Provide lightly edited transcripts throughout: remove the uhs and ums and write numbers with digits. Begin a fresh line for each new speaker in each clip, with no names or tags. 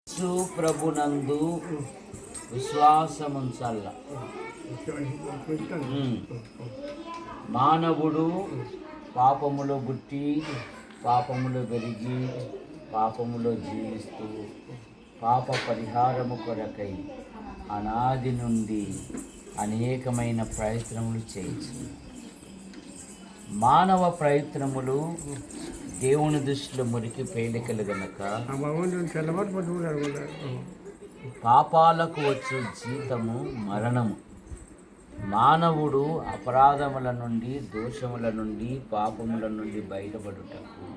యేసు ప్రభునందు విశ్వాసముంచాల. మానవుడు పాపములో గుట్టి పాపములో పెరిగి పాపములో జీవిస్తూ పాప పరిహారము కొరకై అనాది నుండి అనేకమైన ప్రయత్నములు చేయొచ్చు. మానవ ప్రయత్నములు దేవుని దృష్టిలో మురికి పేలికలు గనక పాపాలకు వచ్చు జీతము మరణము. మానవుడు అపరాధముల నుండి దోషముల నుండి పాపముల నుండి బయటపడుటకు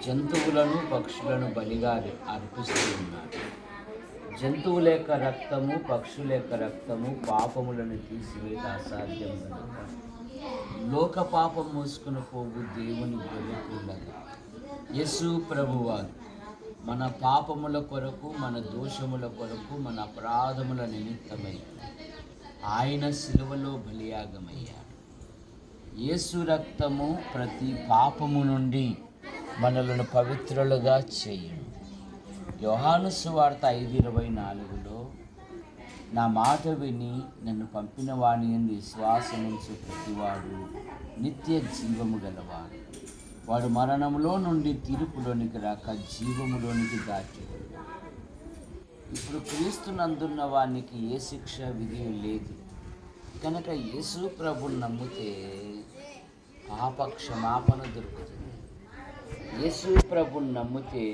జంతువులను పక్షులను బలిగా అర్పిస్తూ ఉన్నాడు. జంతువుల యొక్క రక్తము పక్షుల యొక్క రక్తము పాపములను తీసివేత అసాధ్యం కనుక లోక పాపం మోసుకుని పోగు దేవుని గొర్రెపిల్లగా యేసు ప్రభువారు మన పాపముల కొరకు మన దోషముల కొరకు మన అపరాధముల నిమిత్తమై ఆయన సిలువలో బలియాగమయ్యాడు. యేసు రక్తము ప్రతి పాపము నుండి మనలను పవిత్రులుగా చేయును. యోహాను సువార్త 5:24 నా మాట విని నన్ను పంపిన వాని యందు విశ్వాసముంచు ప్రతివాడు నిత్య జీవము గలవాడు. వాడు మరణములో నుండి తీర్పులోనికి రాక జీవములోనికి దాటివాడు. ఇప్పుడు క్రీస్తునందున్న వానికి ఏ శిక్ష విధి లేదు కనుక యేసు ప్రభుని నమ్మితే పాప క్షమాపణ దొరుకుతుంది. యేసు ప్రభుని నమ్మితే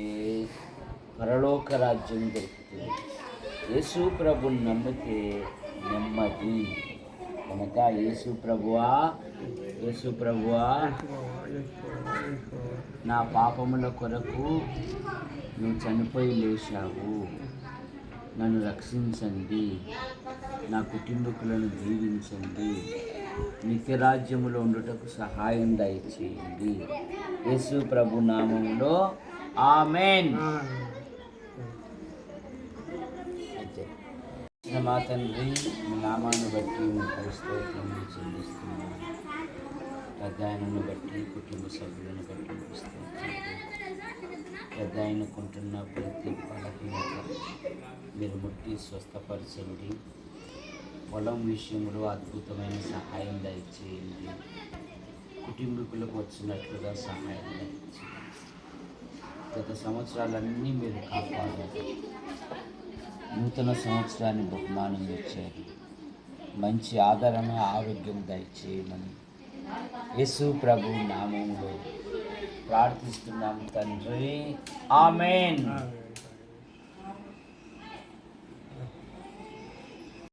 పరలోక రాజ్యం దొరుకుతుంది. యేసు ప్రభుని నమ్మితే నెమ్మది. కనుక యేసు ప్రభువా నా పాపముల కొరకు నువ్వు చనిపోయి లేచావు, నన్ను రక్షించండి, నా కుటుంబకులను దీవించండి, నిత్యరాజ్యములో ఉండుటకు సహాయం దయచేయండి. యేసు ప్రభు నామములో ఆమేన్. మా తండ్రి, మీ నామాన్ని బట్టి మీకు స్తోత్రములు చెల్లిస్తున్నాను. పెద్దాయనను బట్టి కుటుంబ సభ్యులను బట్టి మీకు స్తోత్రాలు. పెద్దాయనుకుంటున్న ప్రతి బలహీనత మీరు ముట్టి స్వస్థపరచండి. పొలం విషయంలో అద్భుతమైన సహాయం దయచేయండి. కుటుంబీకులకు వచ్చినట్లుగా సహాయం దయచేయండి. గత సంవత్సరాలన్నీ మీరు కాపాడారు. నూతన సంవత్సరాన్ని బహుమానం ఇచ్చారు. మంచి ఆదరణ ఆరోగ్యం దయచేయమని యేసు ప్రభు నామములో ప్రార్థిస్తున్నాము తండ్రి. ఆమేన్.